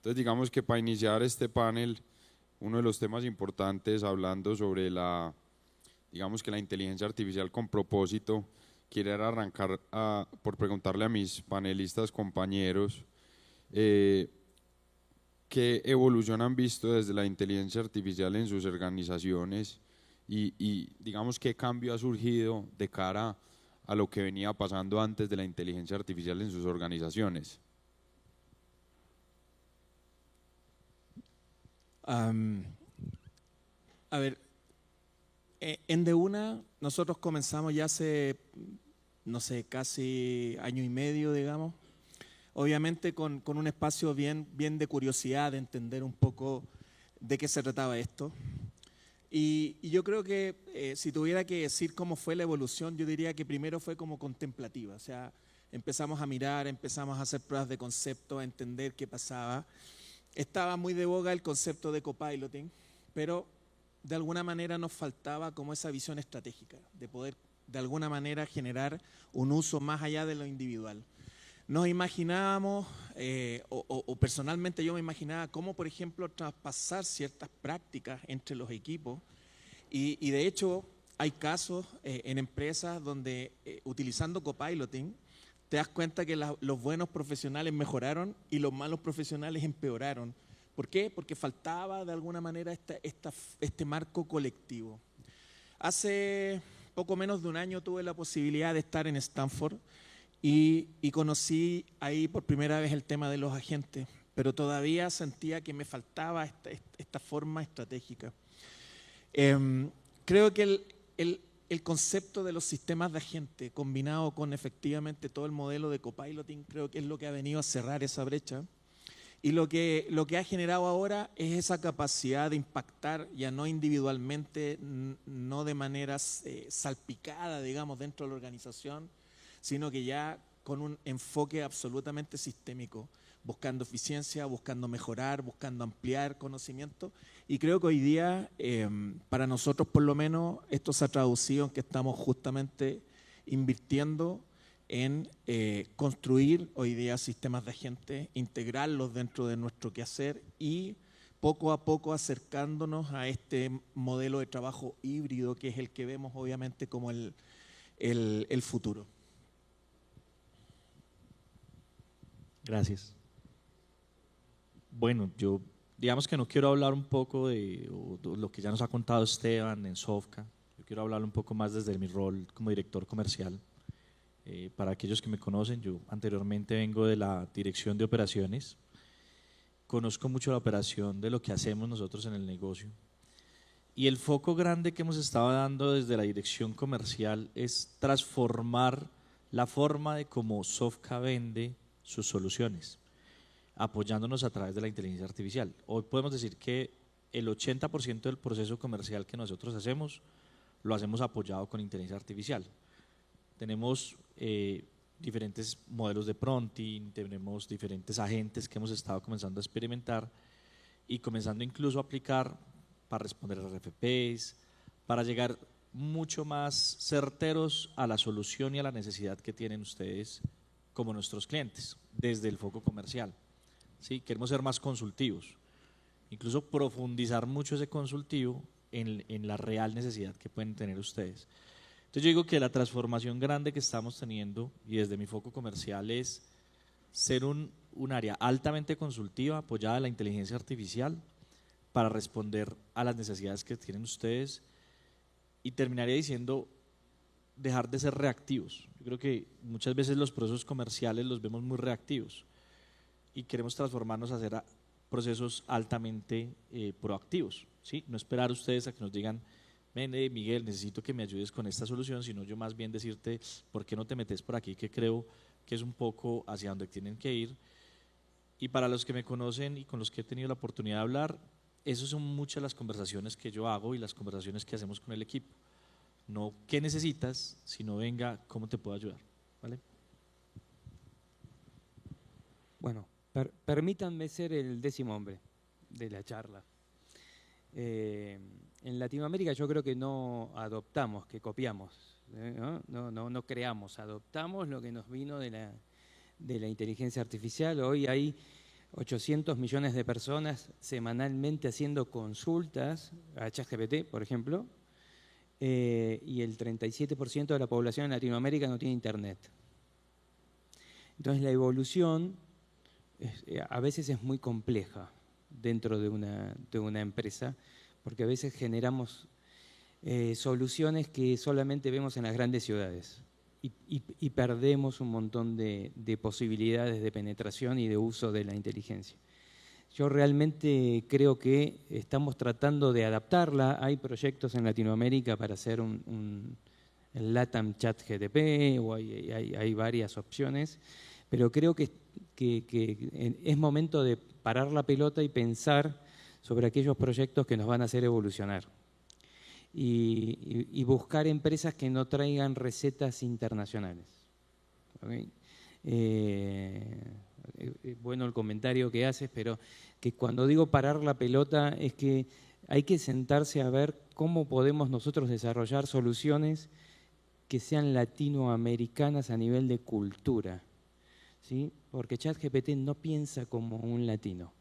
Entonces digamos que para iniciar este panel, uno de los temas importantes hablando sobre digamos que la inteligencia artificial con propósito, quiero arrancar por preguntarle a mis panelistas compañeros eh, qué evolución han visto desde la inteligencia artificial en sus organizaciones y digamos qué cambio ha surgido de cara a lo que venía pasando antes de la inteligencia artificial en sus organizaciones. A ver, en De Una nosotros comenzamos ya hace, no sé, casi año y medio, digamos. Obviamente con un espacio bien de curiosidad, de entender un poco de qué se trataba esto. Y yo creo que si tuviera que decir cómo fue la evolución, yo diría que primero fue como contemplativa. O sea, empezamos a mirar, empezamos a hacer pruebas de concepto, a entender qué pasaba. Estaba muy de boga el concepto de copiloting, pero de alguna manera nos faltaba como esa visión estratégica, de poder de alguna manera generar un uso más allá de lo individual. Nos imaginábamos, o personalmente yo me imaginaba cómo, por ejemplo, traspasar ciertas prácticas entre los equipos y de hecho hay casos en empresas donde utilizando copiloting te das cuenta que los buenos profesionales mejoraron y los malos profesionales empeoraron. ¿Por qué? Porque faltaba de alguna manera este marco colectivo. Hace poco menos de un año tuve la posibilidad de estar en Stanford y conocí ahí por primera vez el tema de los agentes, pero todavía sentía que me faltaba esta forma estratégica. Creo que el concepto de los sistemas de agente combinado con efectivamente todo el modelo de copiloting creo que es lo que ha venido a cerrar esa brecha. Y lo que ha generado ahora es esa capacidad de impactar ya no individualmente, no de manera salpicada, digamos, dentro de la organización, sino que ya con un enfoque absolutamente sistémico, buscando eficiencia, buscando mejorar, buscando ampliar conocimiento. Y creo que hoy día, para nosotros por lo menos, esto se ha traducido en que estamos justamente invirtiendo en construir hoy día sistemas de agentes, integrarlos dentro de nuestro quehacer y poco a poco acercándonos a este modelo de trabajo híbrido que es el que vemos obviamente como el futuro. Gracias. Bueno, yo digamos que no quiero hablar un poco de lo que ya nos ha contado Esteban en Sofca. Yo quiero hablar un poco más desde mi rol como director comercial. Para aquellos que me conocen, yo anteriormente vengo de la dirección de operaciones. Conozco mucho la operación de lo que hacemos nosotros en el negocio. Y el foco grande que hemos estado dando desde la dirección comercial es transformar la forma de cómo Sofca vende sus soluciones, apoyándonos a través de la inteligencia artificial. Hoy podemos decir que el 80% del proceso comercial que nosotros hacemos lo hacemos apoyado con inteligencia artificial. Tenemos diferentes modelos de prompting, tenemos diferentes agentes que hemos estado comenzando a experimentar y comenzando incluso a aplicar para responder a RFPs, para llegar mucho más certeros a la solución y a la necesidad que tienen ustedes como nuestros clientes, desde el foco comercial. ¿Sí? Queremos ser más consultivos, incluso profundizar mucho ese consultivo en la real necesidad que pueden tener ustedes. Entonces yo digo que la transformación grande que estamos teniendo y desde mi foco comercial es ser un área altamente consultiva apoyada en la inteligencia artificial para responder a las necesidades que tienen ustedes y terminaría diciendo dejar de ser reactivos. Yo creo que muchas veces los procesos comerciales los vemos muy reactivos y queremos transformarnos a hacer procesos altamente proactivos, ¿sí? No esperar ustedes a que nos digan, ven, Miguel, necesito que me ayudes con esta solución, sino yo más bien decirte, ¿por qué no te metes por aquí? Que creo que es un poco hacia donde tienen que ir. Y para los que me conocen y con los que he tenido la oportunidad de hablar, esas son muchas las conversaciones que yo hago y las conversaciones que hacemos con el equipo. No qué necesitas, sino venga, ¿cómo te puedo ayudar? ¿Vale? Bueno, permítanme ser el 10º hombre de la charla. En Latinoamérica yo creo que no adoptamos, que copiamos, no creamos, adoptamos lo que nos vino de la inteligencia artificial. Hoy hay 800 millones de personas semanalmente haciendo consultas a ChatGPT, por ejemplo, y el 37% de la población en Latinoamérica no tiene internet. Entonces la evolución a veces es muy compleja dentro de una empresa, porque a veces generamos soluciones que solamente vemos en las grandes ciudades y perdemos un montón de posibilidades de penetración y de uso de la inteligencia. Yo realmente creo que estamos tratando de adaptarla. Hay proyectos en Latinoamérica para hacer el LATAM ChatGPT, o hay varias opciones, pero creo que es momento de parar la pelota y pensar sobre aquellos proyectos que nos van a hacer evolucionar. Y buscar empresas que no traigan recetas internacionales. ¿Okay? Bueno el comentario que haces, pero que cuando digo parar la pelota es que hay que sentarse a ver cómo podemos nosotros desarrollar soluciones que sean latinoamericanas a nivel de cultura, ¿sí? Porque ChatGPT no piensa como un latino,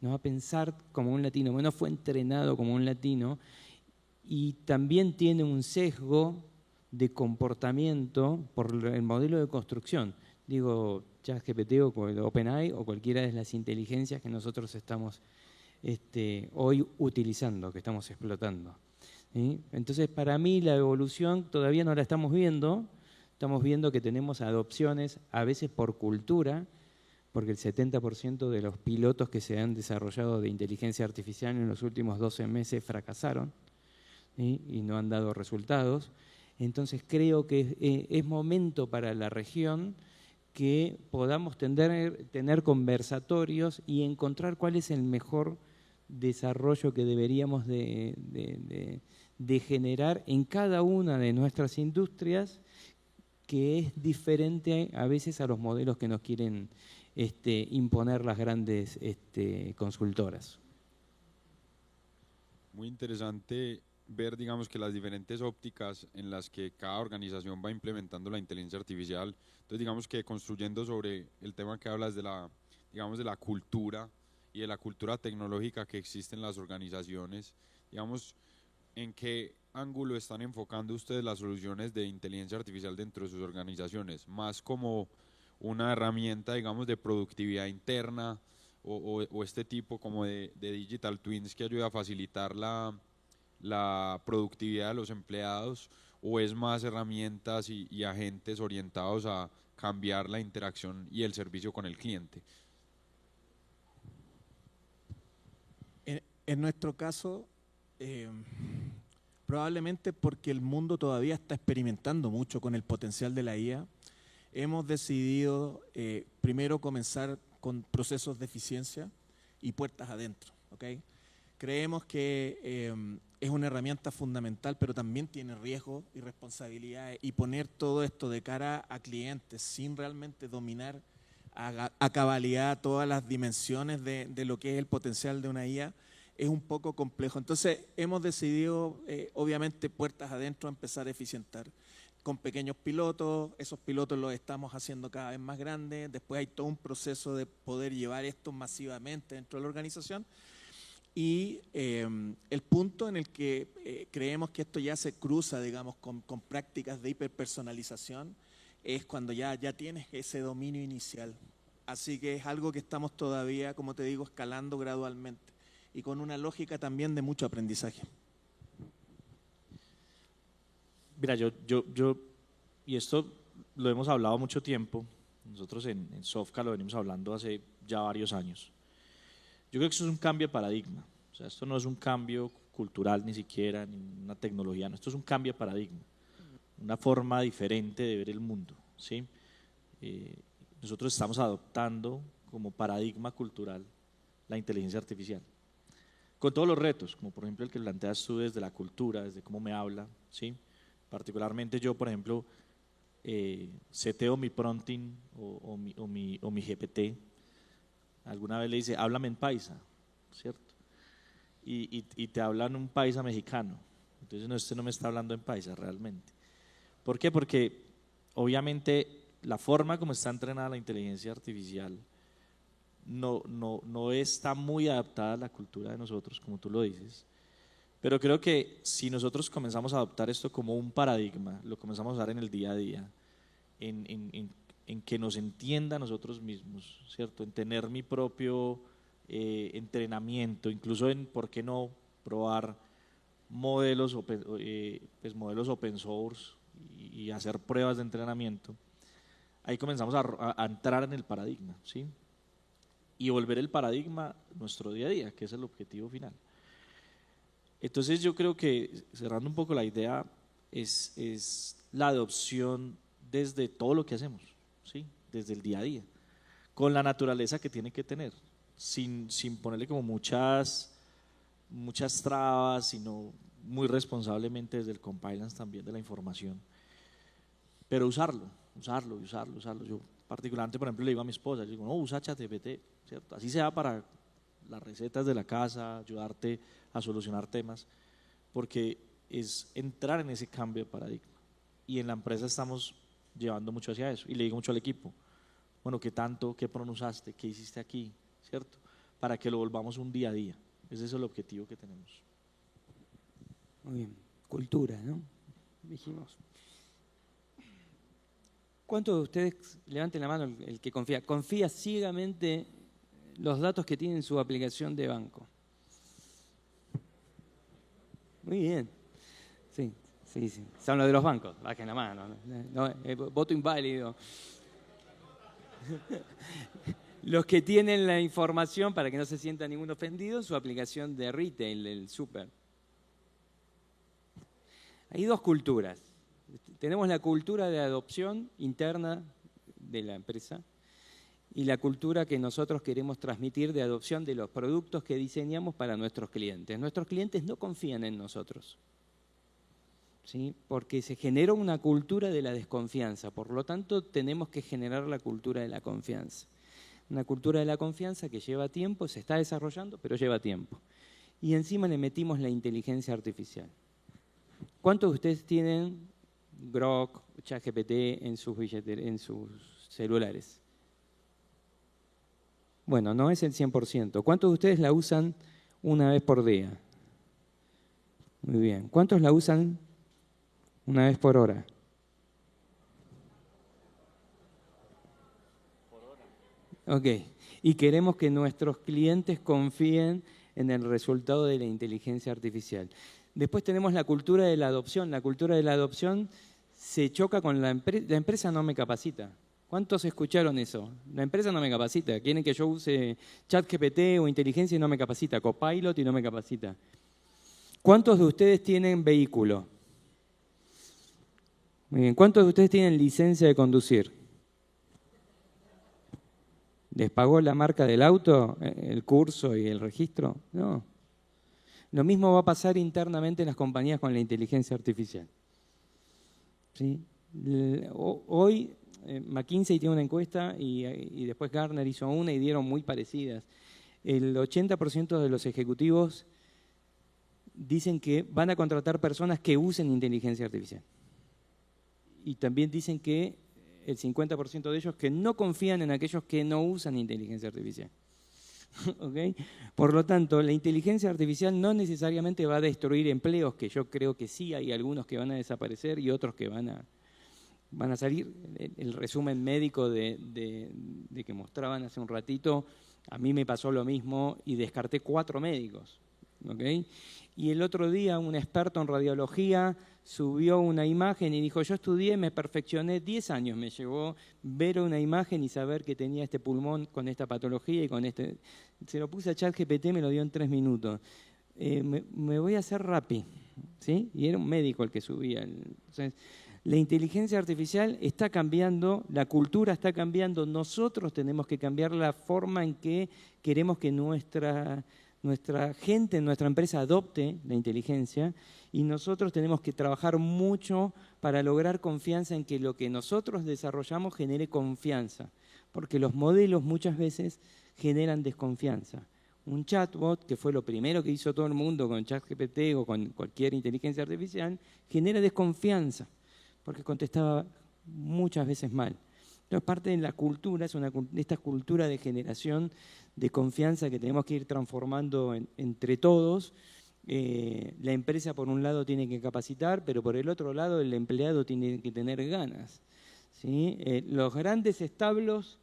no va a pensar como un latino, no fue entrenado como un latino, y también tiene un sesgo de comportamiento por el modelo de construcción. Digo, ChatGPT o OpenAI o cualquiera de las inteligencias que nosotros estamos hoy utilizando, que estamos explotando. ¿Sí? Entonces, para mí la evolución todavía no la estamos viendo que tenemos adopciones a veces por cultura, porque el 70% de los pilotos que se han desarrollado de inteligencia artificial en los últimos 12 meses fracasaron, ¿sí? Y no han dado resultados. Entonces creo que es momento para la región que podamos tener conversatorios y encontrar cuál es el mejor desarrollo que deberíamos de generar en cada una de nuestras industrias, que es diferente a veces a los modelos que nos quieren imponer las grandes consultoras. Muy interesante ver, digamos, que las diferentes ópticas en las que cada organización va implementando la inteligencia artificial. Entonces, digamos que construyendo sobre el tema que hablas de la, digamos, de la cultura y de la cultura tecnológica que existe en las organizaciones, digamos, ¿en qué ángulo están enfocando ustedes las soluciones de inteligencia artificial dentro de sus organizaciones? ¿Más como una herramienta, digamos, de productividad interna o este tipo como de digital twins que ayuda a facilitar la productividad de los empleados, o es más herramientas y agentes orientados a cambiar la interacción y el servicio con el cliente? En nuestro caso, probablemente porque el mundo todavía está experimentando mucho con el potencial de la IA, hemos decidido primero comenzar con procesos de eficiencia y puertas adentro, ¿okay? Creemos que es una herramienta fundamental, pero también tiene riesgos y responsabilidades, y poner todo esto de cara a clientes sin realmente dominar a cabalidad todas las dimensiones de lo que es el potencial de una IA es un poco complejo. Entonces hemos decidido, obviamente, puertas adentro, empezar a eficientar con pequeños pilotos. Esos pilotos los estamos haciendo cada vez más grandes. Después hay todo un proceso de poder llevar esto masivamente dentro de la organización. Y el punto en el que creemos que esto ya se cruza, digamos, con prácticas de hiperpersonalización es cuando ya tienes ese dominio inicial. Así que es algo que estamos todavía, como te digo, escalando gradualmente y con una lógica también de mucho aprendizaje. Mira, y esto lo hemos hablado mucho tiempo, nosotros en Sofca lo venimos hablando hace ya varios años. Yo creo que eso es un cambio de paradigma. O sea, esto no es un cambio cultural ni siquiera, ni una tecnología, no, esto es un cambio de paradigma, una forma diferente de ver el mundo, ¿sí? Nosotros estamos adoptando como paradigma cultural la inteligencia artificial, con todos los retos, como por ejemplo el que planteas tú desde la cultura, desde cómo me habla, ¿sí? Particularmente yo, por ejemplo, seteo mi prompting o mi GPT. Alguna vez le dice, háblame en paisa, ¿cierto? Y te hablan un paisa mexicano. Entonces, no, este no me está hablando en paisa realmente. ¿Por qué? Porque obviamente la forma como está entrenada la inteligencia artificial no está muy adaptada a la cultura de nosotros, como tú lo dices. Pero creo que si nosotros comenzamos a adoptar esto como un paradigma, lo comenzamos a usar en el día a día, en que nos entienda a nosotros mismos, ¿cierto? En tener mi propio entrenamiento, incluso en, ¿por qué no?, probar modelos open source y hacer pruebas de entrenamiento. Ahí comenzamos a entrar en el paradigma, ¿sí? Y volver el paradigma nuestro día a día, que es el objetivo final. Entonces yo creo que, cerrando un poco la idea, es la adopción desde todo lo que hacemos, ¿sí? Desde el día a día, con la naturaleza que tiene que tener, sin ponerle como muchas trabas, sino muy responsablemente desde el compliance también de la información. Pero usarlo. Yo particularmente, por ejemplo, le digo a mi esposa, yo digo, no, usa ChatGPT, ¿cierto? Así sea para las recetas de la casa, ayudarte a solucionar temas, porque es entrar en ese cambio de paradigma. Y en la empresa estamos llevando mucho hacia eso. Y le digo mucho al equipo, bueno, ¿qué tanto, qué pronunciaste, qué hiciste aquí, ¿cierto? Para que lo volvamos un día a día. Ese es el objetivo que tenemos. Muy bien, cultura, ¿no? Dijimos. ¿Cuántos de ustedes, levanten la mano el que confía ciegamente los datos que tiene en su aplicación de banco? Muy bien. Sí. Son los de los bancos, bajen la mano. No, voto inválido. Los que tienen la información, para que no se sienta ningún ofendido, en su aplicación de retail, el súper. Hay dos culturas. Tenemos la cultura de adopción interna de la empresa y la cultura que nosotros queremos transmitir de adopción de los productos que diseñamos para nuestros clientes. Nuestros clientes no confían en nosotros, ¿sí? Porque se genera una cultura de la desconfianza. Por lo tanto, tenemos que generar la cultura de la confianza. Una cultura de la confianza que lleva tiempo, se está desarrollando, pero lleva tiempo. Y encima le metimos la inteligencia artificial. ¿Cuántos de ustedes tienen Grok, ChatGPT en sus celulares? Bueno, no es el 100%. ¿Cuántos de ustedes la usan una vez por día? Muy bien. ¿Cuántos la usan una vez por hora? Ok. Y queremos que nuestros clientes confíen en el resultado de la inteligencia artificial. Después tenemos la cultura de la adopción. La cultura de la adopción se choca con la empresa no me capacita. ¿Cuántos escucharon eso? La empresa no me capacita. Quieren que yo use ChatGPT o inteligencia y no me capacita. Copilot y no me capacita. ¿Cuántos de ustedes tienen vehículo? Muy bien. ¿Cuántos de ustedes tienen licencia de conducir? ¿Les pagó la marca del auto, el curso y el registro? No. Lo mismo va a pasar internamente en las compañías con la inteligencia artificial. ¿Sí? Hoy McKinsey tiene una encuesta y después Gartner hizo una y dieron muy parecidas. El 80% de los ejecutivos dicen que van a contratar personas que usen inteligencia artificial. Y también dicen que el 50% de ellos que no confían en aquellos que no usan inteligencia artificial. ¿Okay? Por lo tanto, la inteligencia artificial no necesariamente va a destruir empleos, que yo creo que sí, hay algunos que van a desaparecer y otros que van a salir. El resumen médico de que mostraban hace un ratito, a mí me pasó lo mismo y descarté 4 médicos. ¿Okay? Y el otro día un experto en radiología subió una imagen y dijo, yo estudié, me perfeccioné, 10 años me llevó ver una imagen y saber que tenía este pulmón con esta patología y con este... Se lo puse a ChatGPT, me lo dio en 3 minutos. Me voy a hacer rápido, ¿sí? Y era un médico el que subía. Entonces, la inteligencia artificial está cambiando, la cultura está cambiando, nosotros tenemos que cambiar la forma en que queremos que nuestra gente, nuestra empresa adopte la inteligencia y nosotros tenemos que trabajar mucho para lograr confianza en que lo que nosotros desarrollamos genere confianza, porque los modelos muchas veces generan desconfianza. Un chatbot, que fue lo primero que hizo todo el mundo con ChatGPT o con cualquier inteligencia artificial, genera desconfianza, porque contestaba muchas veces mal. Entonces parte de la cultura, esta cultura de generación de confianza que tenemos que ir transformando entre todos. La empresa por un lado tiene que capacitar, pero por el otro lado el empleado tiene que tener ganas, ¿sí? Los grandes establos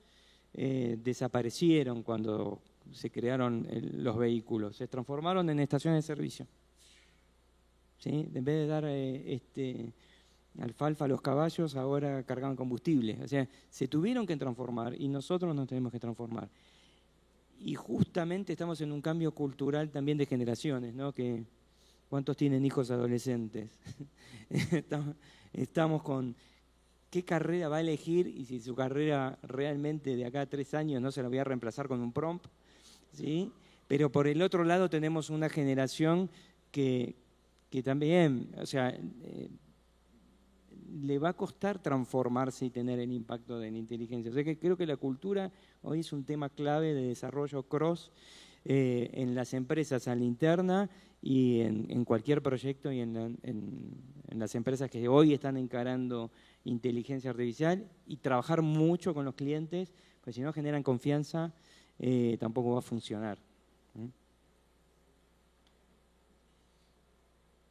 desaparecieron cuando se crearon los vehículos, se transformaron en estaciones de servicio, ¿sí? En vez de dar alfalfa a los caballos, ahora cargaban combustible. O sea, se tuvieron que transformar y nosotros nos tenemos que transformar. Y justamente estamos en un cambio cultural también de generaciones, ¿no? ¿Cuántos tienen hijos adolescentes? Estamos con qué carrera va a elegir y si su carrera realmente de acá a 3 años no se la voy a reemplazar con un prompt, ¿sí? Pero por el otro lado tenemos una generación que también, o sea, le va a costar transformarse y tener el impacto de la inteligencia. O sea que creo que la cultura hoy es un tema clave de desarrollo cross en las empresas a la interna y en cualquier proyecto y en las empresas que hoy están encarando inteligencia artificial y trabajar mucho con los clientes, porque si no generan confianza tampoco va a funcionar.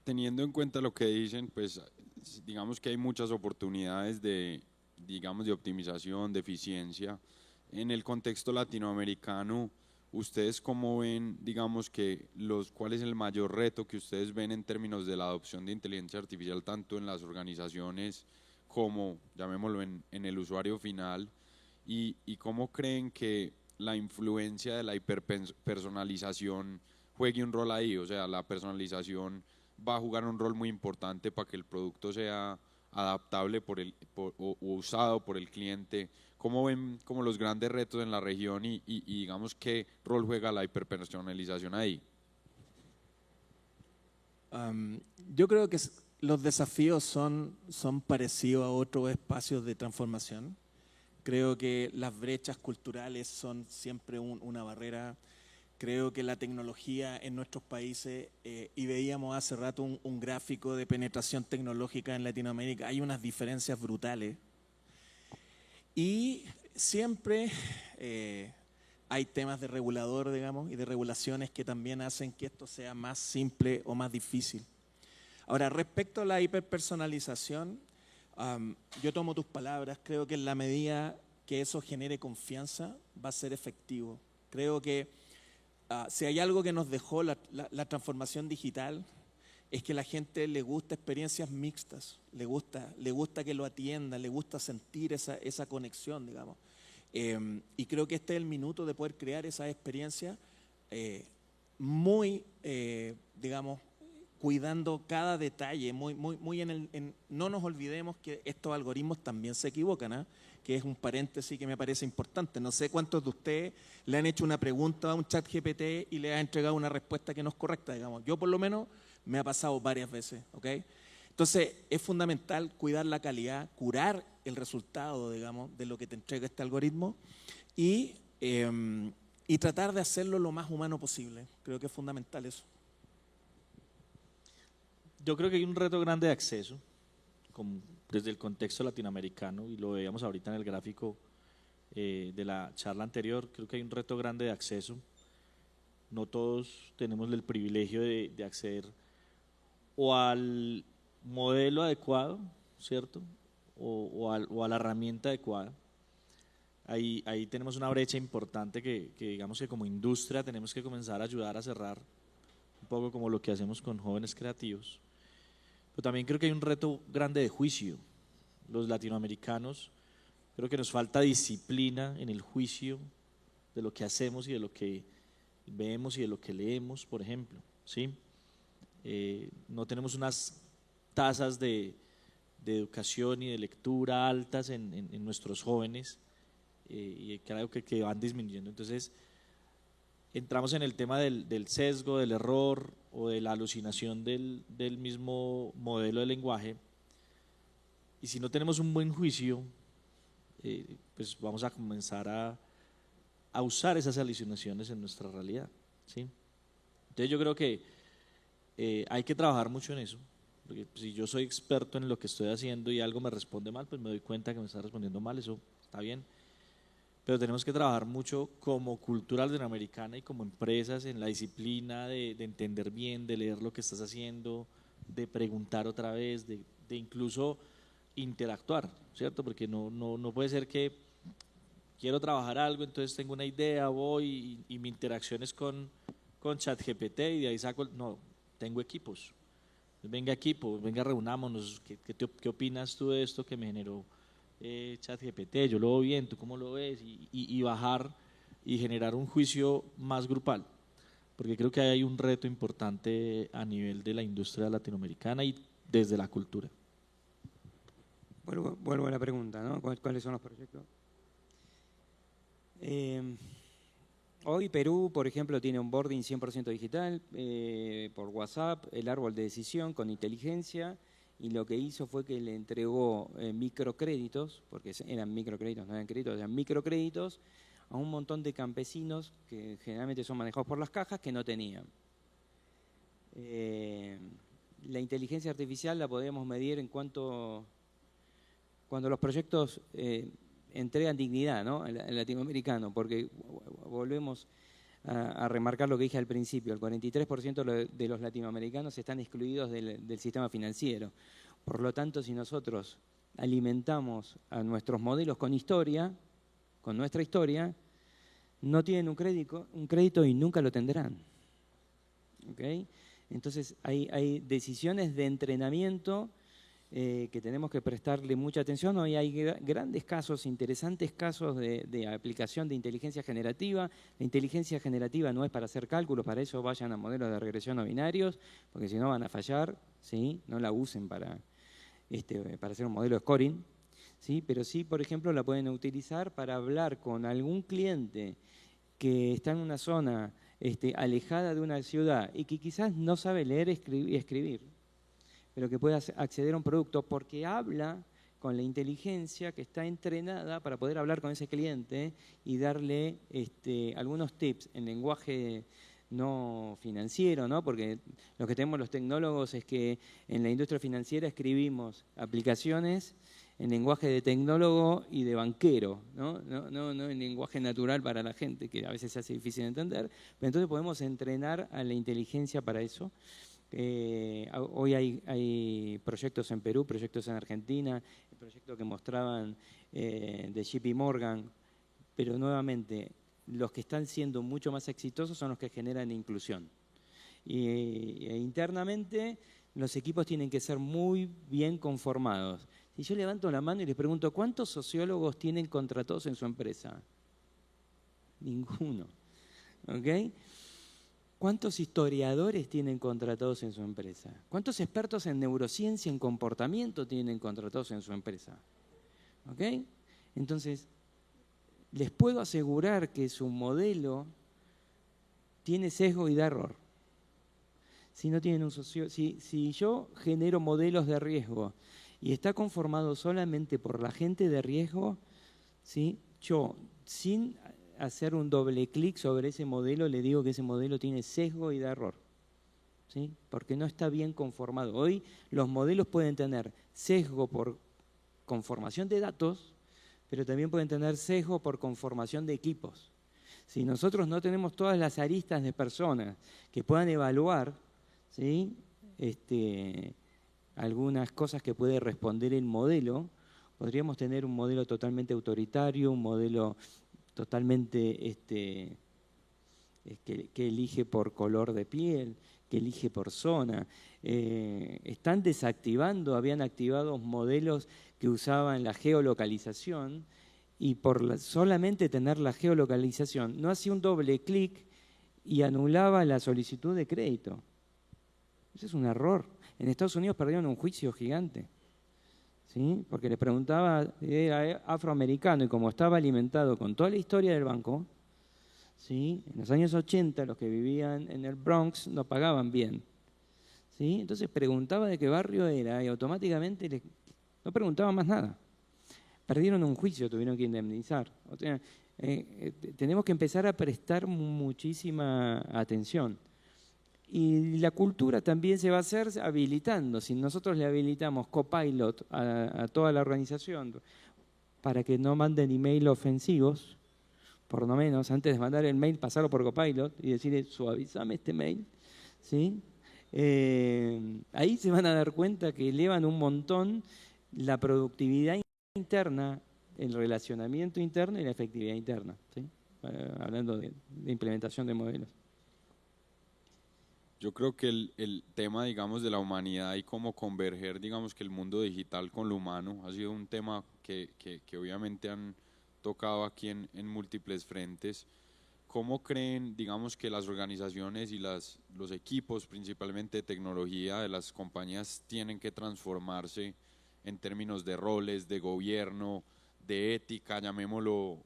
Teniendo en cuenta lo que dicen, pues digamos que hay muchas oportunidades de, digamos, de optimización, de eficiencia. En el contexto latinoamericano, ¿ustedes cómo ven, digamos, cuál es el mayor reto que ustedes ven en términos de la adopción de inteligencia artificial, tanto en las organizaciones como, llamémoslo, en el usuario final? Y cómo creen que la influencia de la hiperpersonalización juegue un rol ahí? O sea, la personalización va a jugar un rol muy importante para que el producto sea adaptable o usado por el cliente. ¿Cómo ven como los grandes retos en la región y digamos qué rol juega la hiperpersonalización ahí? Yo creo que los desafíos son parecidos a otros espacios de transformación. Creo que las brechas culturales son siempre una barrera. Creo que la tecnología en nuestros países, y veíamos hace rato un gráfico de penetración tecnológica en Latinoamérica, hay unas diferencias brutales. Y siempre hay temas de regulador, digamos, y de regulaciones que también hacen que esto sea más simple o más difícil. Ahora, respecto a la hiperpersonalización, yo tomo tus palabras, creo que en la medida que eso genere confianza va a ser efectivo. Creo que si hay algo que nos dejó la transformación digital es que a la gente le gusta experiencias mixtas, le gusta que lo atiendan, le gusta sentir esa conexión, digamos. Y creo que este es el minuto de poder crear esa experiencia muy, digamos, cuidando cada detalle, muy no nos olvidemos que estos algoritmos también se equivocan, ¿eh? Que es un paréntesis que me parece importante. No sé cuántos de ustedes le han hecho una pregunta a un chat GPT y le ha entregado una respuesta que no es correcta, digamos. Yo por lo menos me ha pasado varias veces, ¿ok? Entonces es fundamental cuidar la calidad, curar el resultado, digamos, de lo que te entrega este algoritmo y tratar de hacerlo lo más humano posible. Creo que es fundamental eso. Yo creo que hay un reto grande de acceso, desde el contexto latinoamericano, y lo veíamos ahorita en el gráfico de la charla anterior. Creo que hay un reto grande de acceso. No todos tenemos el privilegio de acceder o al modelo adecuado, ¿cierto? O a la herramienta adecuada. Ahí tenemos una brecha importante que digamos que como industria tenemos que comenzar a ayudar a cerrar, un poco como lo que hacemos con jóvenes creativos. Pero también creo que hay un reto grande de juicio. Los latinoamericanos creo que nos falta disciplina en el juicio de lo que hacemos y de lo que vemos y de lo que leemos, por ejemplo, ¿sí? No tenemos unas tasas de educación y de lectura altas en nuestros jóvenes, y creo que van disminuyendo. Entonces entramos en el tema del sesgo, del error o de la alucinación del mismo modelo de lenguaje, y si no tenemos un buen juicio, pues vamos a comenzar a usar esas alucinaciones en nuestra realidad, ¿sí? Entonces yo creo que hay que trabajar mucho en eso, porque si yo soy experto en lo que estoy haciendo y algo me responde mal, pues me doy cuenta que me está respondiendo mal. Eso está bien, pero tenemos que trabajar mucho como cultura latinoamericana y como empresas en la disciplina de entender bien, de leer lo que estás haciendo, de preguntar otra vez, de incluso interactuar, ¿cierto? Porque no puede ser que quiero trabajar algo, entonces tengo una idea, voy y mi interacción es con ChatGPT y de ahí saco, no, tengo equipos. Venga equipo, venga reunámonos, ¿qué opinas tú de esto que me generó ChatGPT? Yo lo veo bien, ¿tú cómo lo ves? Y bajar y generar un juicio más grupal, porque creo que hay un reto importante a nivel de la industria latinoamericana y desde la cultura. Vuelvo a la pregunta, ¿no? ¿Cuáles son los proyectos? Hoy Perú, por ejemplo, tiene un boarding 100% digital por WhatsApp, el árbol de decisión con inteligencia, y lo que hizo fue que le entregó microcréditos, porque eran microcréditos, no eran créditos, eran microcréditos, a un montón de campesinos que generalmente son manejados por las cajas que no tenían. La inteligencia artificial la podemos medir en cuando los proyectos entregan dignidad, ¿no? al latinoamericano, porque volvemos a remarcar lo que dije al principio, el 43% de los latinoamericanos están excluidos del sistema financiero. Por lo tanto, si nosotros alimentamos a nuestros modelos con historia, con nuestra historia, no tienen un crédito y nunca lo tendrán. ¿Okay? Entonces, hay decisiones de entrenamiento que tenemos que prestarle mucha atención. Hoy hay grandes casos, interesantes casos de aplicación de inteligencia generativa. La inteligencia generativa no es para hacer cálculos, para eso vayan a modelos de regresión o binarios, porque si no van a fallar, ¿sí? No la usen para hacer un modelo de scoring, ¿sí? Pero sí, por ejemplo, la pueden utilizar para hablar con algún cliente que está en una zona alejada de una ciudad y que quizás no sabe leer y escribir, pero que pueda acceder a un producto porque habla con la inteligencia que está entrenada para poder hablar con ese cliente y darle algunos tips en lenguaje no financiero, ¿no? Porque lo que tenemos los tecnólogos es que en la industria financiera escribimos aplicaciones en lenguaje de tecnólogo y de banquero, ¿no? No en lenguaje natural para la gente, que a veces se hace difícil de entender, pero entonces podemos entrenar a la inteligencia para eso. Hoy hay proyectos en Perú, proyectos en Argentina, el proyecto que mostraban de JP Morgan, pero nuevamente los que están siendo mucho más exitosos son los que generan inclusión. Internamente los equipos tienen que ser muy bien conformados. Si yo levanto la mano y les pregunto, ¿cuántos sociólogos tienen contratados en su empresa? Ninguno. ¿Ok? ¿Cuántos historiadores tienen contratados en su empresa? ¿Cuántos expertos en neurociencia, en comportamiento tienen contratados en su empresa? ¿Ok? Entonces, les puedo asegurar que su modelo tiene sesgo y da error. Si no tienen si yo genero modelos de riesgo y está conformado solamente por la gente de riesgo, ¿sí? Yo, sin hacer un doble clic sobre ese modelo, le digo que ese modelo tiene sesgo y da error, ¿sí? Porque no está bien conformado. Hoy los modelos pueden tener sesgo por conformación de datos, pero también pueden tener sesgo por conformación de equipos. Si nosotros no tenemos todas las aristas de personas que puedan evaluar, ¿sí? Algunas cosas que puede responder el modelo, podríamos tener un modelo totalmente autoritario, un modelo totalmente que elige por color de piel, que elige por zona. Están desactivando, habían activado modelos que usaban la geolocalización y por solamente tener la geolocalización no hacía un doble clic y anulaba la solicitud de crédito. Ese es un error. En Estados Unidos perdieron un juicio gigante, ¿sí? Porque les preguntaba, era afroamericano y como estaba alimentado con toda la historia del banco, ¿sí? En los años 80 los que vivían en el Bronx no pagaban bien, ¿sí? Entonces preguntaba de qué barrio era y automáticamente no preguntaba más nada. Perdieron un juicio, tuvieron que indemnizar. O sea, tenemos que empezar a prestar muchísima atención. Y la cultura también se va a hacer habilitando. Si nosotros le habilitamos Copilot a toda la organización, para que no manden email ofensivos, por lo menos antes de mandar el mail, pasarlo por Copilot y decirle, suavizame este mail, ¿sí? Ahí se van a dar cuenta que elevan un montón la productividad interna, el relacionamiento interno y la efectividad interna, ¿sí? Hablando de implementación de modelos. Yo creo que el tema, digamos, de la humanidad y cómo converger, digamos, que el mundo digital con lo humano ha sido un tema que obviamente han tocado aquí en múltiples frentes. ¿Cómo creen, digamos, que las organizaciones y los equipos, principalmente de tecnología, de las compañías, tienen que transformarse en términos de roles, de gobierno, de ética, llamémoslo,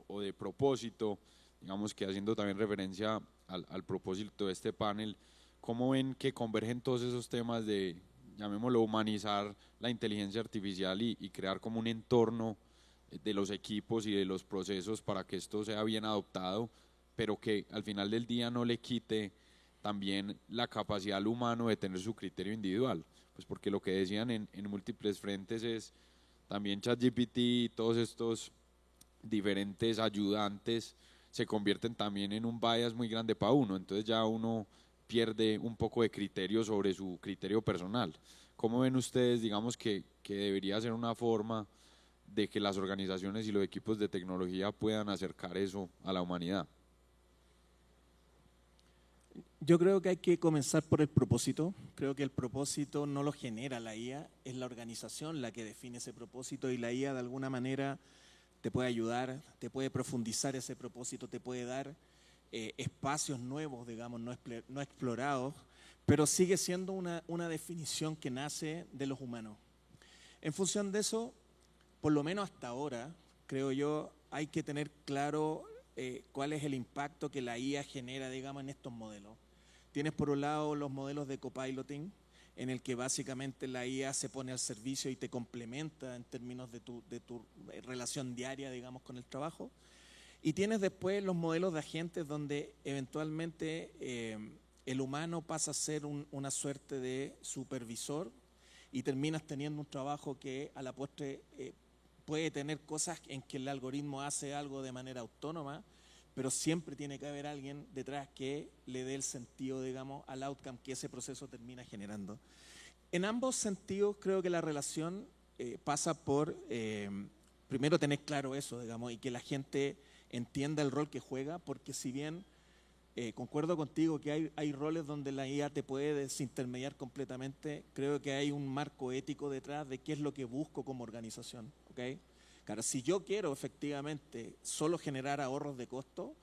o de propósito? Digamos que haciendo también referencia al propósito de este panel, ¿cómo ven que convergen todos esos temas de, llamémoslo, humanizar la inteligencia artificial y crear como un entorno de los equipos y de los procesos para que esto sea bien adoptado, pero que al final del día no le quite también la capacidad al humano de tener su criterio individual? Pues porque lo que decían en múltiples frentes es también ChatGPT y todos estos diferentes ayudantes se convierten también en un bias muy grande para uno, entonces ya uno pierde un poco de criterio sobre su criterio personal. ¿Cómo ven ustedes, digamos, que debería ser una forma de que las organizaciones y los equipos de tecnología puedan acercar eso a la humanidad? Yo creo que hay que comenzar por el propósito. Creo que el propósito no lo genera la IA, es la organización la que define ese propósito y la IA de alguna manera te puede ayudar, te puede profundizar ese propósito, te puede dar espacios nuevos, digamos, no explorados, pero sigue siendo una definición que nace de los humanos. En función de eso, por lo menos hasta ahora, creo yo, hay que tener claro cuál es el impacto que la IA genera, digamos, en estos modelos. Tienes por un lado los modelos de copiloting, en el que básicamente la IA se pone al servicio y te complementa en términos de tu relación diaria, digamos, con el trabajo. Y tienes después los modelos de agentes donde eventualmente el humano pasa a ser una suerte de supervisor y terminas teniendo un trabajo que a la postre puede tener cosas en que el algoritmo hace algo de manera autónoma, pero siempre tiene que haber alguien detrás que le dé el sentido, digamos, al outcome que ese proceso termina generando. En ambos sentidos creo que la relación pasa por, primero, tener claro eso, digamos, y que la gente entienda el rol que juega, porque si bien concuerdo contigo que hay roles donde la IA te puede desintermediar completamente, creo que hay un marco ético detrás de qué es lo que busco como organización, ¿ok? Claro, si yo quiero efectivamente solo generar ahorros de costo,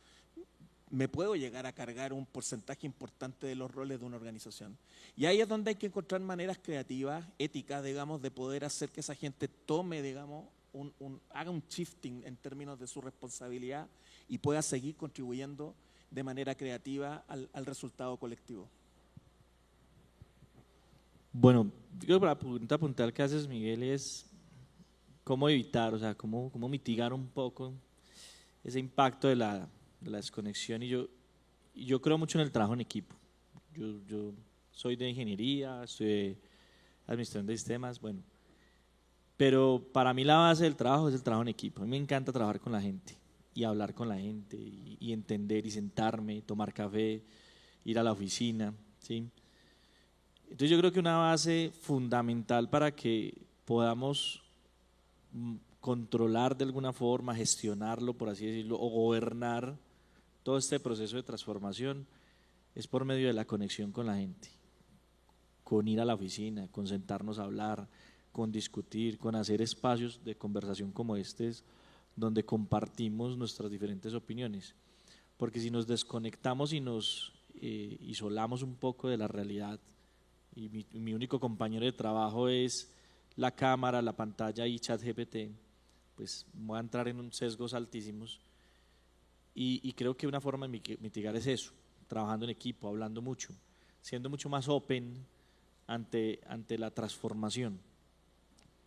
me puedo llegar a cargar un porcentaje importante de los roles de una organización. Y ahí es donde hay que encontrar maneras creativas, éticas, digamos, de poder hacer que esa gente tome, digamos, haga un shifting en términos de su responsabilidad y pueda seguir contribuyendo de manera creativa al resultado colectivo. Bueno, yo creo que la pregunta puntual que haces, Miguel, es cómo evitar, o sea, cómo mitigar un poco ese impacto de la desconexión. Y yo creo mucho en el trabajo en equipo. Yo soy de ingeniería, soy de administración de sistemas, bueno. Pero para mí la base del trabajo es el trabajo en equipo. A mí me encanta trabajar con la gente y hablar con la gente y entender y sentarme, tomar café, ir a la oficina, ¿sí? Entonces yo creo que una base fundamental para que podamos controlar de alguna forma, gestionarlo, por así decirlo, o gobernar todo este proceso de transformación es por medio de la conexión con la gente, con ir a la oficina, con sentarnos a hablar, con discutir, con hacer espacios de conversación como este, donde compartimos nuestras diferentes opiniones. Porque si nos desconectamos y nos isolamos un poco de la realidad, y mi único compañero de trabajo es la cámara, la pantalla y ChatGPT, pues voy a entrar en unos sesgos altísimos. Y creo que una forma de mitigar es eso, trabajando en equipo, hablando mucho, siendo mucho más open ante la transformación.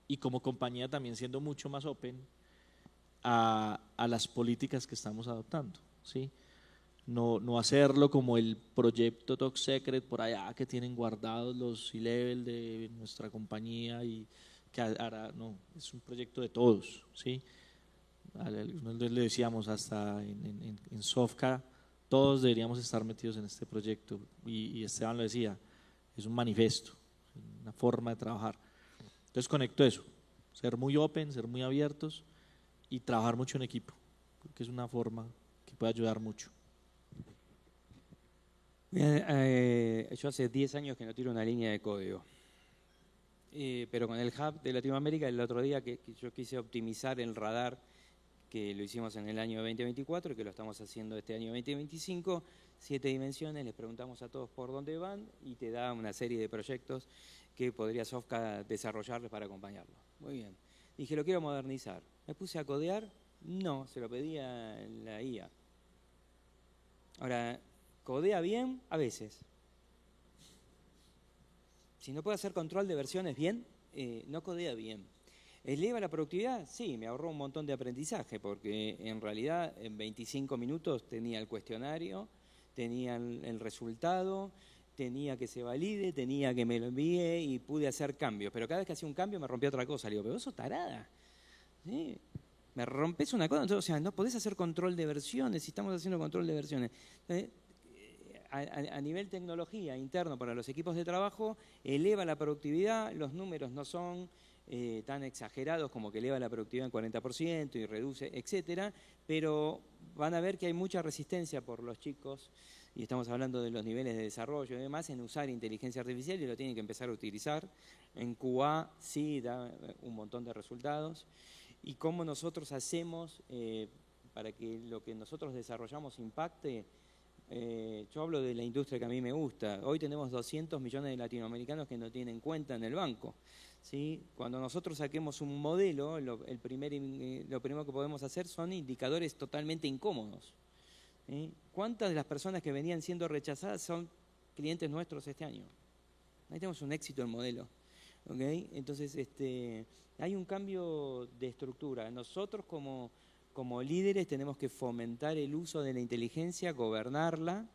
Y como compañía también siendo mucho más open a las políticas que estamos adoptando, ¿sí? No hacerlo como el proyecto Top Secret por allá que tienen guardados los C-Level de nuestra compañía y que hará, no, es un proyecto de todos, ¿sí? Algunos le decíamos hasta en Sofca, todos deberíamos estar metidos en este proyecto y Esteban lo decía, es un manifiesto, una forma de trabajar. Entonces conecto eso, ser muy open, ser muy abiertos y trabajar mucho en equipo, creo que es una forma que puede ayudar mucho. Yo hace 10 años que no tiro una línea de código. Pero con el Hub de Latinoamérica, el otro día que yo quise optimizar el radar, que lo hicimos en el año 2024 y que lo estamos haciendo este año 2025, 7 dimensiones, les preguntamos a todos por dónde van y te da una serie de proyectos que podría Sofca desarrollarles para acompañarlo. Muy bien. Dije, lo quiero modernizar. ¿Me puse a codear? No, se lo pedía la IA. Ahora, ¿codea bien? A veces. Si no puede hacer control de versiones bien, no codea bien. ¿Eleva la productividad? Sí, me ahorró un montón de aprendizaje, porque en realidad en 25 minutos tenía el cuestionario, tenía el resultado, tenía que se valide, tenía que me lo envíe y pude hacer cambios. Pero cada vez que hacía un cambio me rompía otra cosa. Le digo, pero vos sos tarada. ¿Sí? Me rompes una cosa. Entonces, o sea, no podés hacer control de versiones si estamos haciendo control de versiones. A nivel tecnología interno para los equipos de trabajo, eleva la productividad, los números no son tan exagerados como que eleva la productividad en 40% y reduce, etcétera, pero van a ver que hay mucha resistencia por los chicos, y estamos hablando de los niveles de desarrollo y demás, en usar inteligencia artificial y lo tienen que empezar a utilizar. En QA sí da un montón de resultados. ¿Y cómo nosotros hacemos para que lo que nosotros desarrollamos impacte? Yo hablo de la industria que a mí me gusta. Hoy tenemos 200 millones de latinoamericanos que no tienen cuenta en el banco, ¿sí? Cuando nosotros saquemos un modelo, lo primero que podemos hacer son indicadores totalmente incómodos, ¿sí? ¿Cuántas de las personas que venían siendo rechazadas son clientes nuestros este año? Ahí tenemos un éxito en modelo, ¿okay? Entonces, hay un cambio de estructura. Nosotros como líderes tenemos que fomentar el uso de la inteligencia, gobernarla,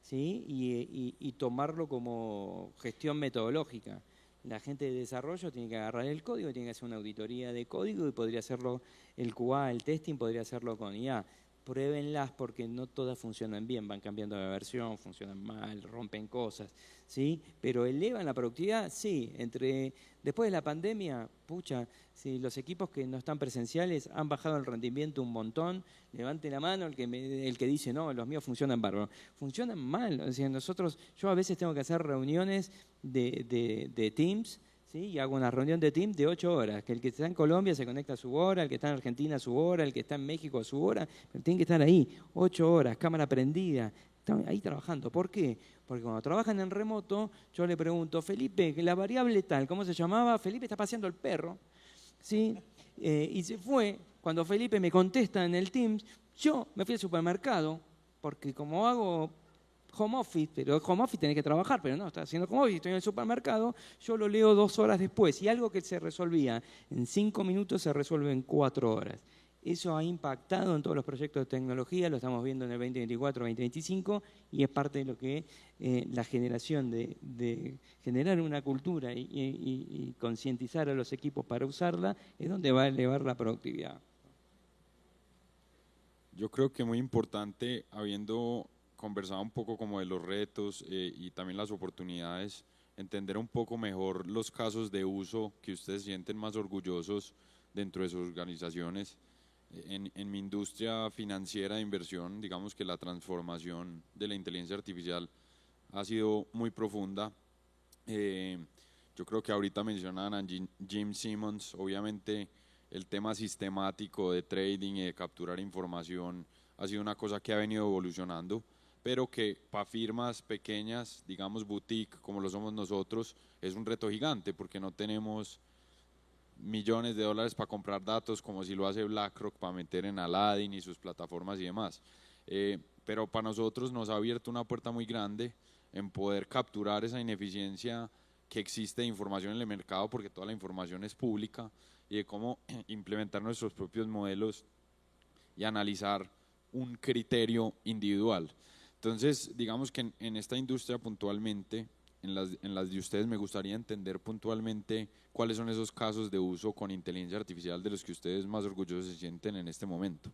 ¿sí? y tomarlo como gestión metodológica. La gente de desarrollo tiene que agarrar el código, tiene que hacer una auditoría de código y podría hacerlo el QA, el testing, podría hacerlo con IA. Pruébenlas porque no todas funcionan bien, van cambiando de versión, funcionan mal, rompen cosas, ¿sí? Pero elevan la productividad, sí. Después de la pandemia, pucha, si los equipos que no están presenciales han bajado el rendimiento un montón, levante la mano el que dice, no, los míos funcionan bárbaro. Funcionan mal, o sea, yo a veces tengo que hacer reuniones de Teams, ¿sí? Y hago una reunión de Teams de 8 horas, que el que está en Colombia se conecta a su hora, el que está en Argentina a su hora, el que está en México a su hora, pero tienen que estar ahí, 8 horas, cámara prendida, están ahí trabajando. ¿Por qué? Porque cuando trabajan en remoto, yo le pregunto, Felipe, la variable tal, ¿cómo se llamaba? Felipe está paseando el perro, ¿sí? Y se fue. Cuando Felipe me contesta en el Teams, yo me fui al supermercado, porque como hago home office, pero home office tenés que trabajar, pero no, está haciendo home office, estoy en el supermercado, yo lo leo 2 horas después, y algo que se resolvía en 5 minutos se resuelve en 4 horas. Eso ha impactado en todos los proyectos de tecnología, lo estamos viendo en el 2024, 2025, y es parte de lo que la generación de generar una cultura y concientizar a los equipos para usarla, es donde va a elevar la productividad. Yo creo que muy importante, habiendo conversado un poco como de los retos y también las oportunidades, entender un poco mejor los casos de uso que ustedes sienten más orgullosos dentro de sus organizaciones. En mi industria financiera de inversión, digamos que la transformación de la inteligencia artificial ha sido muy profunda. Yo creo que ahorita mencionaban a Jim Simons, obviamente el tema sistemático de trading y de capturar información ha sido una cosa que ha venido evolucionando, pero que para firmas pequeñas, digamos boutique, como lo somos nosotros, es un reto gigante porque no tenemos millones de dólares para comprar datos como si lo hace BlackRock para meter en Aladdin y sus plataformas y demás. Pero para nosotros nos ha abierto una puerta muy grande en poder capturar esa ineficiencia que existe de información en el mercado, porque toda la información es pública, y de cómo implementar nuestros propios modelos y analizar un criterio individual. Entonces, digamos que en esta industria puntualmente, en las de ustedes, me gustaría entender puntualmente cuáles son esos casos de uso con inteligencia artificial de los que ustedes más orgullosos se sienten en este momento.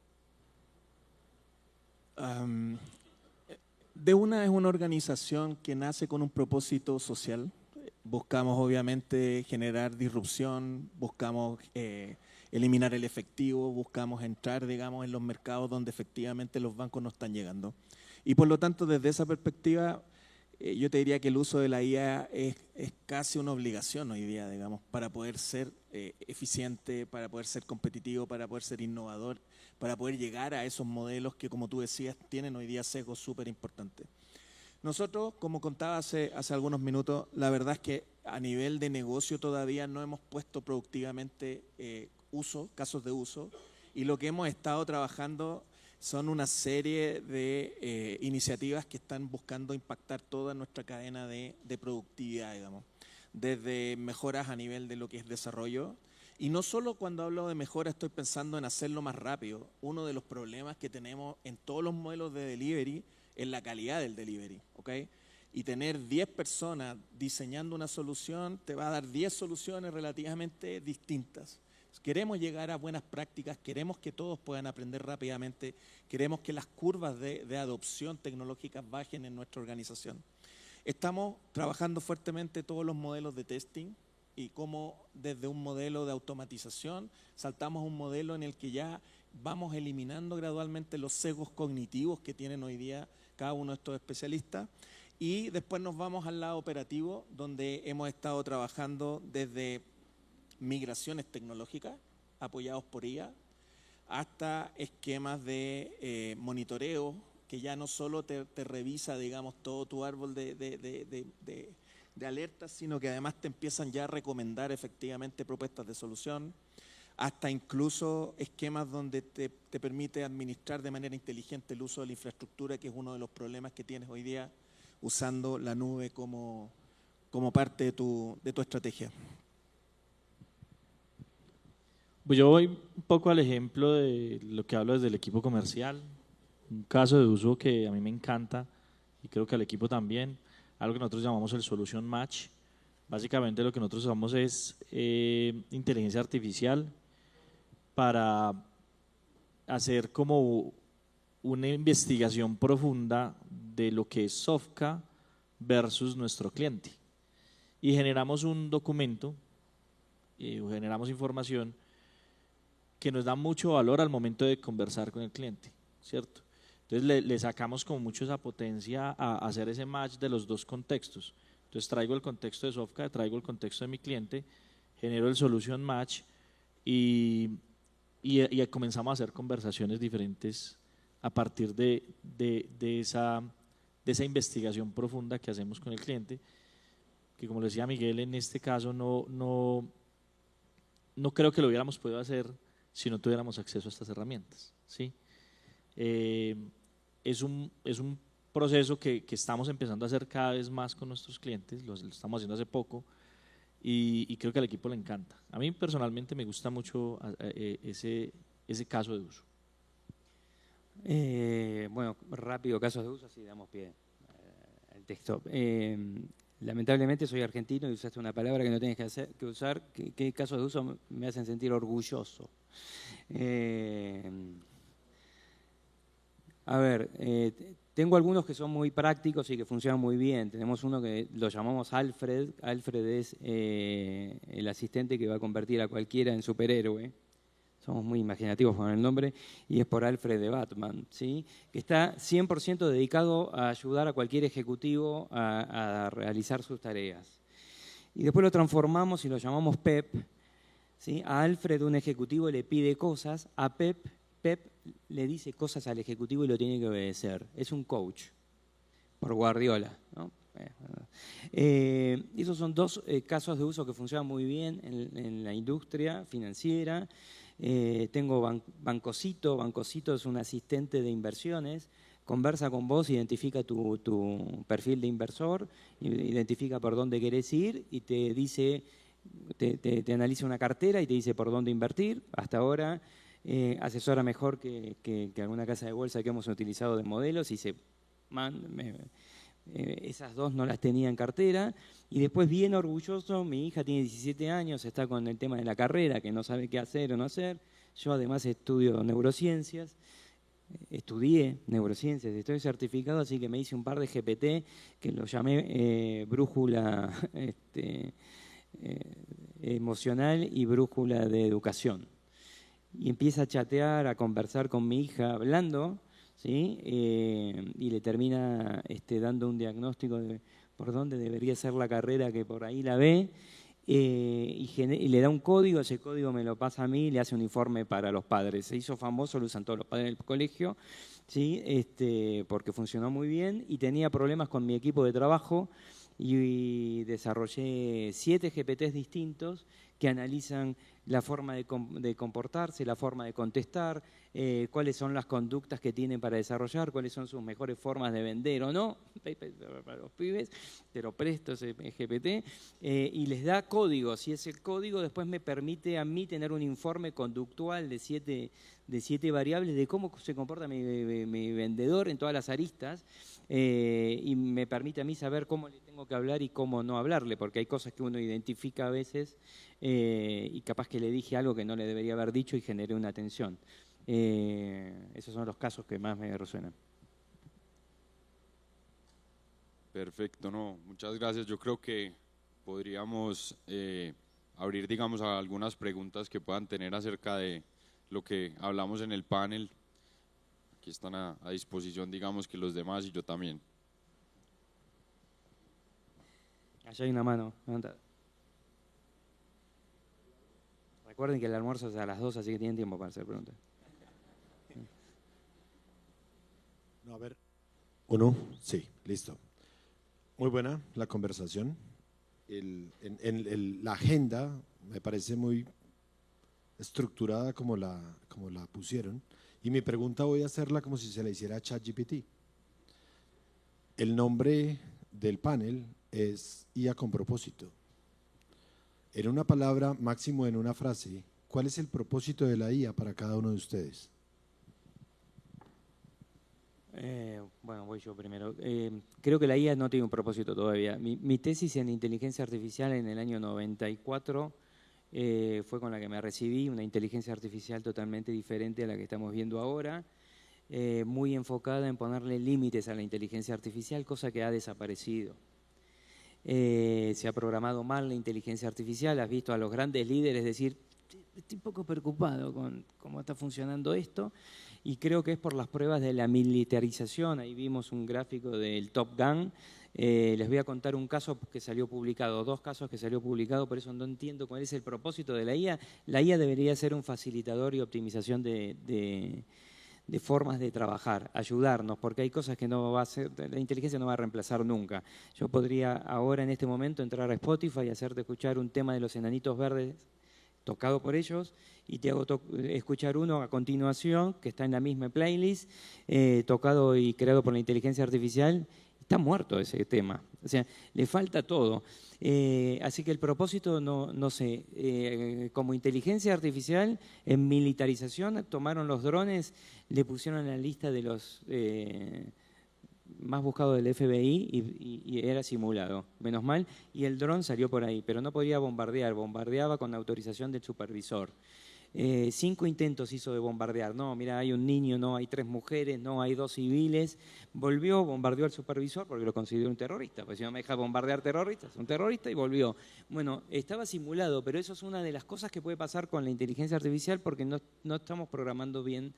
De una es una organización que nace con un propósito social. Buscamos obviamente generar disrupción, buscamos eliminar el efectivo, buscamos entrar, digamos, en los mercados donde efectivamente los bancos no están llegando. Y por lo tanto, desde esa perspectiva, yo te diría que el uso de la IA es casi una obligación hoy día, digamos, para poder ser eficiente, para poder ser competitivo, para poder ser innovador, para poder llegar a esos modelos que, como tú decías, tienen hoy día sesgos súper importantes. Nosotros, como contaba hace algunos minutos, la verdad es que a nivel de negocio todavía no hemos puesto productivamente casos de uso, y lo que hemos estado trabajando son una serie de iniciativas que están buscando impactar toda nuestra cadena de productividad, digamos, desde mejoras a nivel de lo que es desarrollo. Y no solo cuando hablo de mejora estoy pensando en hacerlo más rápido. Uno de los problemas que tenemos en todos los modelos de delivery es la calidad del delivery, ¿ok? Y tener 10 personas diseñando una solución te va a dar 10 soluciones relativamente distintas. Queremos llegar a buenas prácticas, queremos que todos puedan aprender rápidamente, queremos que las curvas de adopción tecnológica bajen en nuestra organización. Estamos trabajando fuertemente todos los modelos de testing y cómo desde un modelo de automatización saltamos a un modelo en el que ya vamos eliminando gradualmente los sesgos cognitivos que tienen hoy día cada uno de estos especialistas. Y después nos vamos al lado operativo, donde hemos estado trabajando desde migraciones tecnológicas apoyados por IA hasta esquemas de monitoreo que ya no solo te revisa, digamos, todo tu árbol de alertas, sino que además te empiezan ya a recomendar efectivamente propuestas de solución, hasta incluso esquemas donde te permite administrar de manera inteligente el uso de la infraestructura, que es uno de los problemas que tienes hoy día usando la nube como parte de tu estrategia. Pues yo voy un poco al ejemplo de lo que hablo desde el equipo comercial, un caso de uso que a mí me encanta y creo que al equipo también, algo que nosotros llamamos el Solution Match. Básicamente lo que nosotros usamos es inteligencia artificial para hacer como una investigación profunda de lo que es Sofca versus nuestro cliente. Y generamos un documento, generamos información que nos da mucho valor al momento de conversar con el cliente, ¿cierto? Entonces le sacamos como mucho esa potencia a hacer ese match de los dos contextos. Entonces traigo el contexto de Sofca, traigo el contexto de mi cliente, genero el solution match y comenzamos a hacer conversaciones diferentes a partir de esa investigación profunda que hacemos con el cliente, que como le decía Miguel, en este caso no creo que lo hubiéramos podido hacer si no tuviéramos acceso a estas herramientas, ¿sí? Es un proceso que estamos empezando a hacer cada vez más con nuestros clientes, lo estamos haciendo hace poco y creo que al equipo le encanta. A mí personalmente me gusta mucho ese caso de uso. Bueno, rápido, casos de uso, así damos pie al texto. Lamentablemente soy argentino y usaste una palabra que no tienes que usar. ¿Qué casos de uso me hacen sentir orgulloso? A ver, tengo algunos que son muy prácticos y que funcionan muy bien. Tenemos uno que lo llamamos Alfred. Alfred es el asistente que va a convertir a cualquiera en superhéroe. Somos muy imaginativos con el nombre, y es por Alfred de Batman, ¿sí? Que está 100% dedicado a ayudar a cualquier ejecutivo a realizar sus tareas. Y después lo transformamos y lo llamamos Pep, ¿sí? A Alfred, un ejecutivo, le pide cosas, a Pep le dice cosas al ejecutivo y lo tiene que obedecer. Es un coach, por Guardiola, ¿no? Esos son dos casos de uso que funcionan muy bien en la industria financiera. Tengo Bancosito. Bancosito es un asistente de inversiones, conversa con vos, identifica tu perfil de inversor, identifica por dónde querés ir y te dice, te analiza una cartera y te dice por dónde invertir. Hasta ahora asesora mejor que alguna casa de bolsa que hemos utilizado de modelos y esas dos no las tenía en cartera. Y después, bien orgulloso, mi hija tiene 17 años, está con el tema de la carrera, que no sabe qué hacer o no hacer. Yo además estudio neurociencias, estudié neurociencias, estoy certificado, así que me hice un par de GPT que lo llamé brújula emocional y brújula de educación. Y empieza a chatear, a conversar con mi hija hablando, ¿sí? Y le termina dando un diagnóstico de por dónde debería ser la carrera, que por ahí la ve, y le da un código, ese código me lo pasa a mí y le hace un informe para los padres. Se hizo famoso, lo usan todos los padres del colegio, ¿sí? Porque funcionó muy bien y tenía problemas con mi equipo de trabajo y desarrollé 7 GPTs distintos que analizan la forma de comportarse, la forma de contestar, cuáles son las conductas que tienen para desarrollar, cuáles son sus mejores formas de vender o no, para los pibes, te lo presto ese GPT, y les da códigos, y ese código después me permite a mí tener un informe conductual de 7 variables de cómo se comporta mi vendedor en todas las aristas, y me permite a mí saber cómo le tengo que hablar y cómo no hablarle, porque hay cosas que uno identifica a veces y capaz que le dije algo que no le debería haber dicho y generé una tensión. Esos son los casos que más me resuenan. Perfecto, no, muchas gracias. Yo creo que podríamos abrir, digamos, a algunas preguntas que puedan tener acerca de lo que hablamos en el panel. Aquí están a disposición, digamos, que los demás y yo también. Allá hay una mano levantada. Recuerden que el almuerzo es a las 2, así que tienen tiempo para hacer preguntas. No, a ver. ¿Uno? Sí, listo. Muy buena la conversación. La agenda me parece muy estructurada como la pusieron. Y mi pregunta voy a hacerla como si se la hiciera a ChatGPT. El nombre del panel es IA con propósito. En una palabra, máximo en una frase, ¿cuál es el propósito de la IA para cada uno de ustedes? Bueno, voy yo primero. Creo que la IA no tiene un propósito todavía. Mi tesis en inteligencia artificial en el año 94 fue con la que me recibí, una inteligencia artificial totalmente diferente a la que estamos viendo ahora, muy enfocada en ponerle límites a la inteligencia artificial, cosa que ha desaparecido. Se ha programado mal la inteligencia artificial, has visto a los grandes líderes decir, estoy un poco preocupado con cómo está funcionando esto, y creo que es por las pruebas de la militarización. Ahí vimos un gráfico del Top Gun. Les voy a contar un caso que salió publicado, 2 casos que salió publicado, por eso no entiendo cuál es el propósito de la IA. La IA debería ser un facilitador y optimización de formas de trabajar, ayudarnos, porque hay cosas que no va a hacer, la inteligencia no va a reemplazar nunca. Yo podría ahora en este momento entrar a Spotify y hacerte escuchar un tema de los Enanitos Verdes tocado por ellos y te hago escuchar uno a continuación que está en la misma playlist, tocado y creado por la inteligencia artificial. Está muerto ese tema, o sea, le falta todo. Así que el propósito, no sé, como inteligencia artificial, en militarización, tomaron los drones, le pusieron en la lista de los más buscados del FBI y era simulado, menos mal, y el dron salió por ahí, pero no podía bombardear, bombardeaba con autorización del supervisor. 5 intentos hizo de bombardear, no, mira, hay un niño, no, hay 3 mujeres, no, hay 2 civiles, volvió, bombardeó al supervisor porque lo consideró un terrorista, pues si no me deja bombardear terroristas, es un terrorista y volvió. Bueno, estaba simulado, pero eso es una de las cosas que puede pasar con la inteligencia artificial porque no estamos programando bien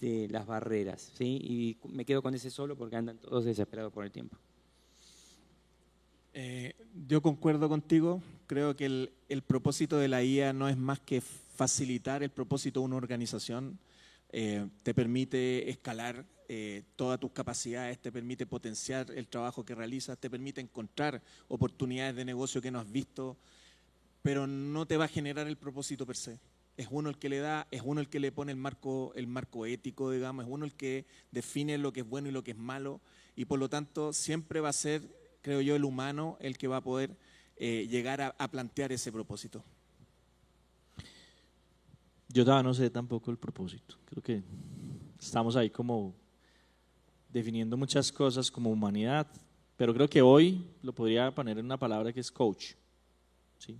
las barreras, ¿sí? Y me quedo con ese solo porque andan todos desesperados por el tiempo. Yo concuerdo contigo, creo que el propósito de la IA no es más que facilitar el propósito de una organización, te permite escalar todas tus capacidades, te permite potenciar el trabajo que realizas, te permite encontrar oportunidades de negocio que no has visto, pero no te va a generar el propósito per se. Es uno el que le da, es uno el que le pone el marco ético, digamos, es uno el que define lo que es bueno y lo que es malo, y por lo tanto siempre va a ser, creo yo, el humano el que va a poder llegar a plantear ese propósito. Yo no sé tampoco el propósito. Creo que estamos ahí como definiendo muchas cosas como humanidad, pero creo que hoy lo podría poner en una palabra que es coach. ¿Sí?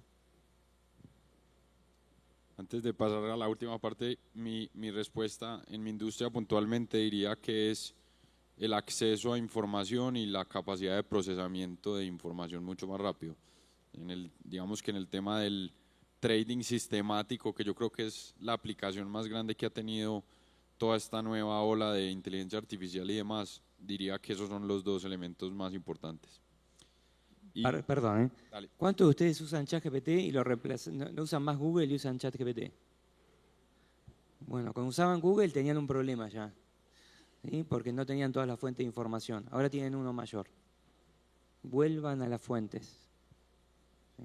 Antes de pasar a la última parte, mi respuesta en mi industria puntualmente diría que es el acceso a información y la capacidad de procesamiento de información mucho más rápido. Digamos que en el tema del trading sistemático, que yo creo que es la aplicación más grande que ha tenido toda esta nueva ola de inteligencia artificial y demás, diría que esos son los dos elementos más importantes. Y, Perdón, ¿eh? dale. ¿Cuántos de ustedes usan ChatGPT y no usan más Google y usan ChatGPT? Bueno, cuando usaban Google tenían un problema ya, ¿sí? Porque no tenían todas las fuentes de información. Ahora tienen uno mayor. Vuelvan a las fuentes. ¿Sí?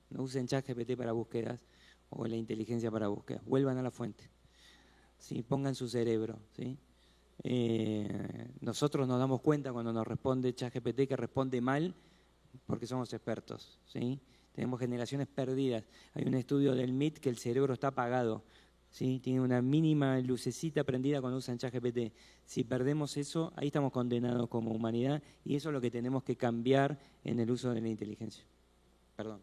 No usen ChatGPT para búsquedas o la inteligencia para búsquedas. Vuelvan a la fuente. ¿Sí? Pongan su cerebro. ¿Sí? Nosotros nos damos cuenta cuando nos responde ChatGPT que responde mal porque somos expertos, ¿sí? Tenemos generaciones perdidas. Hay un estudio del MIT que el cerebro está apagado, ¿sí? Tiene una mínima lucecita prendida cuando usan ChatGPT. Si perdemos eso, ahí estamos condenados como humanidad y eso es lo que tenemos que cambiar en el uso de la inteligencia. Perdón.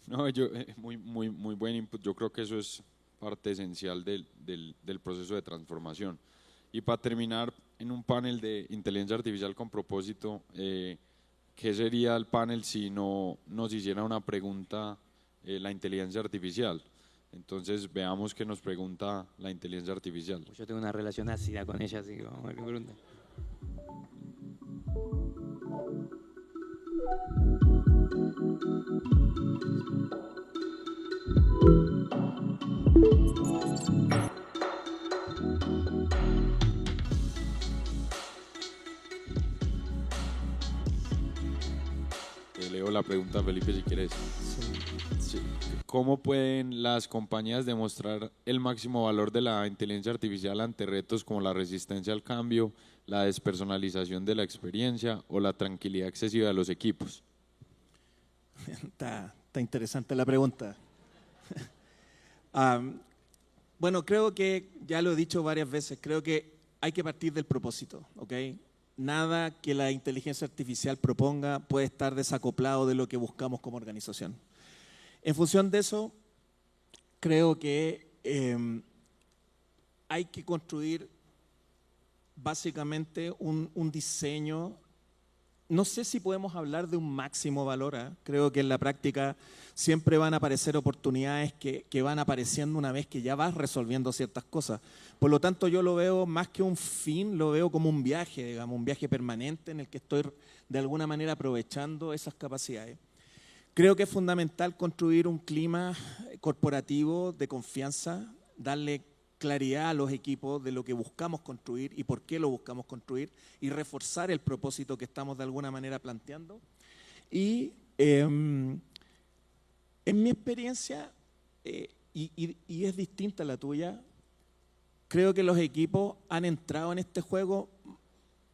No, muy buen input. Yo creo que eso es parte esencial del proceso de transformación. Y para terminar, en un panel de inteligencia artificial con propósito, ¿qué sería el panel si no nos hiciera una pregunta la inteligencia artificial? Entonces veamos qué nos pregunta la inteligencia artificial. Yo tengo una relación ácida con ella, así que vamos a ver qué pregunta. Te leo la pregunta, Felipe, si quieres. Sí. ¿Cómo pueden las compañías demostrar el máximo valor de la inteligencia artificial ante retos como la resistencia al cambio, la despersonalización de la experiencia o la tranquilidad excesiva de los equipos? Está interesante la pregunta. Bueno, creo que, ya lo he dicho varias veces, creo que hay que partir del propósito, ¿ok? Nada que la inteligencia artificial proponga puede estar desacoplado de lo que buscamos como organización. En función de eso, creo que hay que construir básicamente un diseño. No sé si podemos hablar de un máximo valor, ¿eh? Creo que en la práctica siempre van a aparecer oportunidades que van apareciendo una vez que ya vas resolviendo ciertas cosas. Por lo tanto, yo lo veo más que un fin, lo veo como un viaje, digamos, un viaje permanente en el que estoy de alguna manera aprovechando esas capacidades. Creo que es fundamental construir un clima corporativo de confianza, darle claridad a los equipos de lo que buscamos construir y por qué lo buscamos construir y reforzar el propósito que estamos de alguna manera planteando. Y en mi experiencia, y es distinta a la tuya, creo que los equipos han entrado en este juego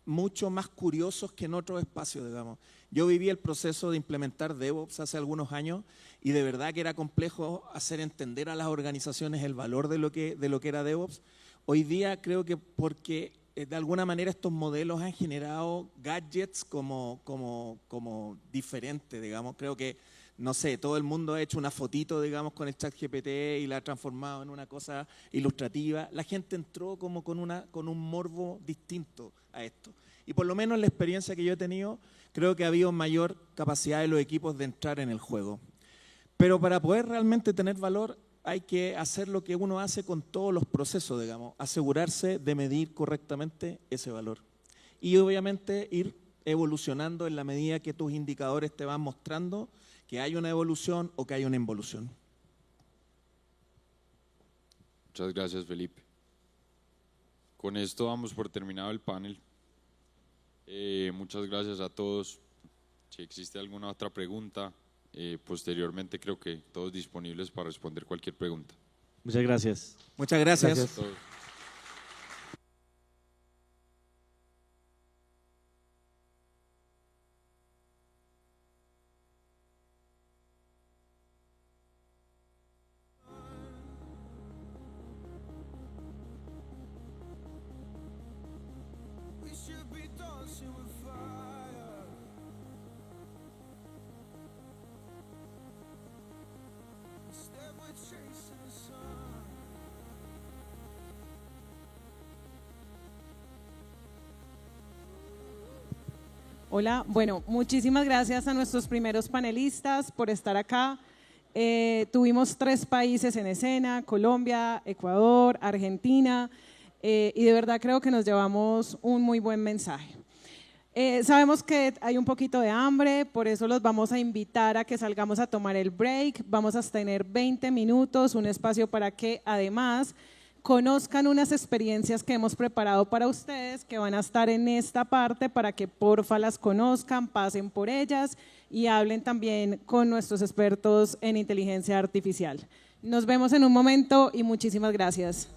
mucho más curiosos que en otros espacios, digamos. Yo viví el proceso de implementar DevOps hace algunos años y de verdad que era complejo hacer entender a las organizaciones el valor de lo que era DevOps. Hoy día creo que porque de alguna manera estos modelos han generado gadgets como diferentes, digamos. Creo que, no sé, todo el mundo ha hecho una fotito, digamos, con el ChatGPT y la ha transformado en una cosa ilustrativa. La gente entró como con un morbo distinto a esto. Y por lo menos la experiencia que yo he tenido, creo que ha habido mayor capacidad de los equipos de entrar en el juego. Pero para poder realmente tener valor hay que hacer lo que uno hace con todos los procesos, digamos, asegurarse de medir correctamente ese valor. Y obviamente ir evolucionando en la medida que tus indicadores te van mostrando que hay una evolución o que hay una involución. Muchas gracias, Felipe. Con esto damos por terminado el panel. Muchas gracias a todos. Si existe alguna otra pregunta, posteriormente creo que todos disponibles para responder cualquier pregunta. Muchas gracias. Muchas gracias. Todos. We should be dancing with fire. Hola, bueno, muchísimas gracias a nuestros primeros panelistas por estar acá. Tuvimos 3 países en escena, Colombia, Ecuador, Argentina, y de verdad creo que nos llevamos un muy buen mensaje. Sabemos que hay un poquito de hambre, por eso los vamos a invitar a que salgamos a tomar el break. Vamos a tener 20 minutos, un espacio para que además conozcan unas experiencias que hemos preparado para ustedes, que van a estar en esta parte para que porfa las conozcan, pasen por ellas y hablen también con nuestros expertos en inteligencia artificial. Nos vemos en un momento y muchísimas gracias.